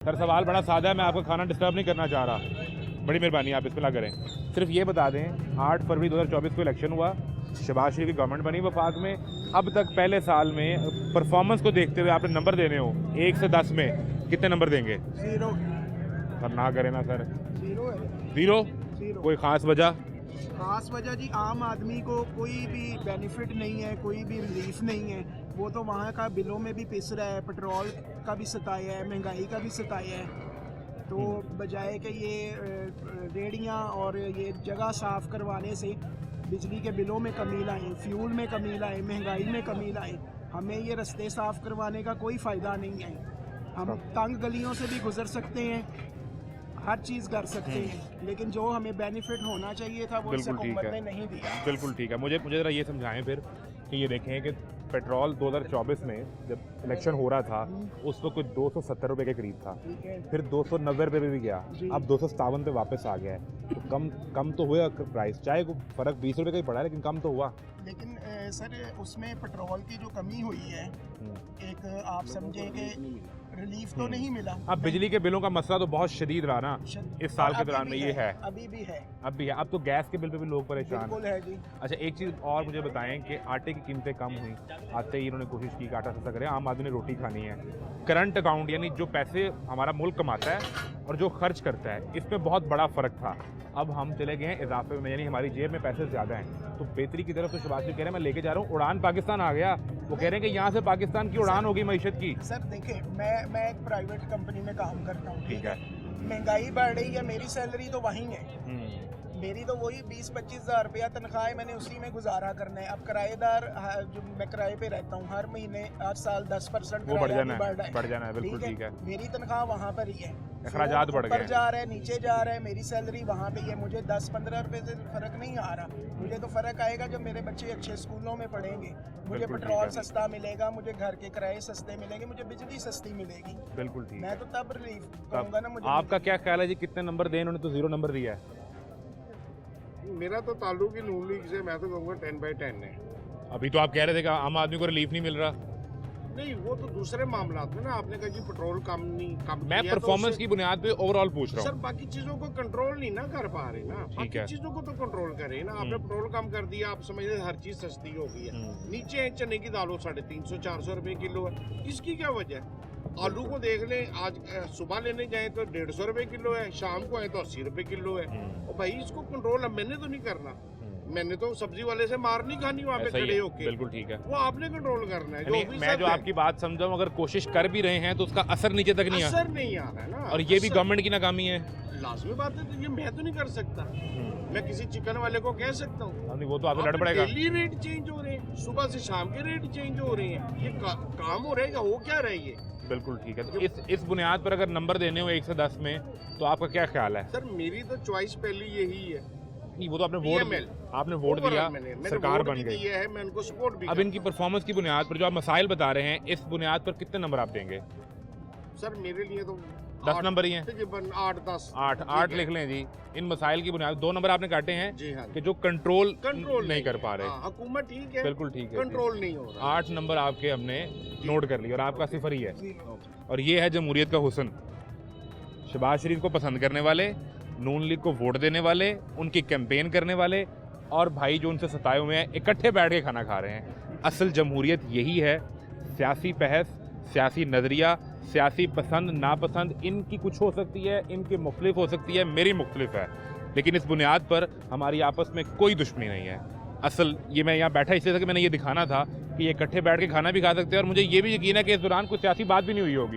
Sir सवाल बड़ा सादा है, मैं आपका खाना डिस्टर्ब नहीं करना चाह रहा। बड़ी मेहरबानी, आप इसमें ना करें। सिर्फ ये बता दें 8 फरवरी 2024 को इलेक्शन हुआ, शहबाज शरीफ की गवर्नमेंट बनी वफाक में। अब तक पहले साल में परफॉर्मेंस को देखते हुए आपने नंबर देने हो 1 से 10 में कितने नंबर देंगे? 0। सर ना करें ना सर। 0 है। 0? 0। कोई ख़ास वजह? खास वजह जी, आम आदमी को कोई भी बेनिफिट नहीं है, कोई भी रिलीफ नहीं है। वो तो वहाँ का बिलों में भी पिस रहा है, पेट्रोल का भी सताया है, महंगाई का भी सताया है। तो बजाय कि ये रेहड़ियाँ और ये जगह साफ़ करवाने से बिजली के बिलों में कमी लाएँ, फ्यूल में कमी लाएँ, महंगाई में कमी लाएँ, हमें ये रास्ते साफ़ करवाने का कोई फ़ायदा नहीं है। हम तंग गलियों से भी गुजर सकते हैं, हर चीज़ कर सकते हैं, लेकिन जो हमें बेनिफिट होना चाहिए था वो इस हुकूमत ने नहीं दिया। बिल्कुल ठीक है। मुझे ज़रा ये समझाएं फिर कि ये देखें कि पेट्रोल 2024 में जब इलेक्शन हो रहा था उस वक्त कुछ 270 रुपये के करीब था, फिर 290 रुपये पे भी गया, अब 257 पे वापस आ गया है। तो कम तो हुआ प्राइस, चाहे कोई फ़र्क 20 रुपये का ही पड़ा है, लेकिन कम तो हुआ। लेकिन सर उसमें पेट्रोल की जो कमी हुई है, एक आप समझें कि रिलीफ तो नहीं मिला। अब बिजली के बिलों का मसला तो बहुत शदीद रहा ना इस साल के दौरान में, ये है अभी भी है। अब तो गैस के बिल पे भी लोग परेशान बिल्कुल है जी। अच्छा, एक चीज़ और मुझे बताएं कि आटे की कीमतें कम हुई, आते ही इन्होंने कोशिश की कि आटा सस्ता करें, आम आदमी ने रोटी खानी है। करंट अकाउंट यानी जो पैसे हमारा मुल्क कमाता है और जो खर्च करता है, इसमें बहुत बड़ा फ़र्क था। अब हम चले गए हैं इजाफे में, यानी हमारी जेब में पैसे ज़्यादा हैं। तो बेहतरी की तरफ तो शहबाज कह रहे हैं मैं लेके जा रहा हूँ, उड़ान पाकिस्तान आ गया। वो कह रहे हैं कि यहाँ से पाकिस्तान की उड़ान होगी मईशत की। सर देखिए, मैं एक प्राइवेट कंपनी में काम करता हूँ, ठीक है। महंगाई बढ़ रही है, मेरी सैलरी तो वहीं है, मेरी तो वही 20-25 हज़ार रुपया तनख्वाह है, मैंने उसी में गुजारा करना है। अब किराएदार जो मैं किराए पे रहता हूँ, हर महीने हर साल 10% वो बढ़ जाना है। बिल्कुल ठीक है। मेरी तनख्वाह वहाँ पर ही है, अखराजात बढ़ गए, जा रहा है, नीचे जा रहा है, मेरी सैलरी वहाँ पे ही है। मुझे 10-15 रुपए से फ़र्क नहीं आ रहा, मुझे तो फ़र्क आएगा जब मेरे बच्चे अच्छे स्कूलों में पढ़ेंगे, मुझे पेट्रोल सस्ता मिलेगा, मुझे घर के किराए सस्ते मिलेंगे, मुझे बिजली सस्ती मिलेगी। बिल्कुल ठीक। मैं तो तब रिलीफ कहूँगा ना। मुझे आपका क्या ख्याल है जी, कितने नंबर दें? इन्होंने तो 0 नंबर दिया है। मेरा तो ताल्लुक ही नून लीग से, मैं तो कहूँगा 10/10 है। अभी तो आप कह रहे थे कि आम आदमी को रिलीफ नहीं मिल रहा। नहीं, वो तो दूसरे मामला में ना, आपने कहा कि पेट्रोल कम मैं परफॉर्मेंस की बुनियाद पे ओवरऑल पूछ रहा सर, हूँ। बाकी चीजों को कंट्रोल नहीं ना कर पा रहे ना, बाकी चीजों को तो कंट्रोल करें ना। आपने पेट्रोल कम कर दिया, आप समझ रहे हर चीज सस्ती हो गई है। नीचे चने की दाल 350-400 रुपए किलो है, इसकी क्या वजह है? आलू को देख लें, आज सुबह लेने जाए तो 150 रुपए किलो है, शाम को आए तो 80 रुपए किलो है। और भाई इसको कंट्रोल अब मैंने तो नहीं करना, मैंने तो सब्जी वाले से मार नहीं खानी वहाँ पे खड़े होके। बिल्कुल ठीक है, वो आपने कंट्रोल करना है। मैं जो आपकी बात समझा हूँ, अगर कोशिश कर भी रहे हैं तो उसका असर नीचे तक नहीं असर नहीं आ रहा है ना, और ये भी गवर्नमेंट की नाकामी है। लाजमी बात है, तो ये मैं तो नहीं कर सकता। मैं किसी चिकन वाले को कह सकता हूँ, वो तो आपसे लड़ पड़ेगा। डेली रेट चेंज हो रहे हैं, सुबह से शाम के रेट चेंज हो रहे हैं, ये काम हो रहेगा, वो क्या रही है? बिल्कुल ठीक है। तो इस बुनियाद पर अगर नंबर देने हो 1 से 10 में, तो आपका क्या ख्याल है? सर मेरी तो चॉइस पहली यही है। नहीं, वो तो आपने वोट दिया, सरकार बन गई है, मैं उनको सपोर्ट भी। अब इनकी परफॉर्मेंस की बुनियाद पर जो आप मसाइल बता रहे हैं, इस बुनियाद पर कितने नंबर आप देंगे? सर मेरे लिए तो 10 नंबर ही हैं। 8-10 8 लिख लें जी। इन मसाइल की बुनियाद 2 नंबर आपने काटे हैं जी हाँ, कि जो कंट्रोल नहीं कर पा रहे। हुकूमत ठीक है, बिल्कुल ठीक है, कंट्रोल नहीं हो रहा। 8 नंबर आपके हमने नोट कर लिया और आपका 0 ही है। और ये है जमहूरियत का हुस्न। शहबाज शरीफ को पसंद करने वाले, नून लीग को वोट देने वाले, उनकी कैंपेन करने वाले और भाई जो उनसे सताए हुए हैं, इकट्ठे बैठ के खाना खा रहे हैं। असल जमहूरियत यही है। सियासी बहस, सियासी नज़रिया, सियासी पसंद नापसंद इनकी कुछ हो सकती है, इनकी मुख्तलिफ हो सकती है, मेरी मुख्तलिफ है, लेकिन इस बुनियाद पर हमारी आपस में कोई दुश्मनी नहीं है। असल ये मैं यहाँ बैठा इसलिए था कि मैंने ये दिखाना था कि ये इकट्ठे बैठ के खाना भी खा सकते हैं, और मुझे ये भी यकीन है कि इस दौरान कोई सियासी बात भी नहीं हुई होगी।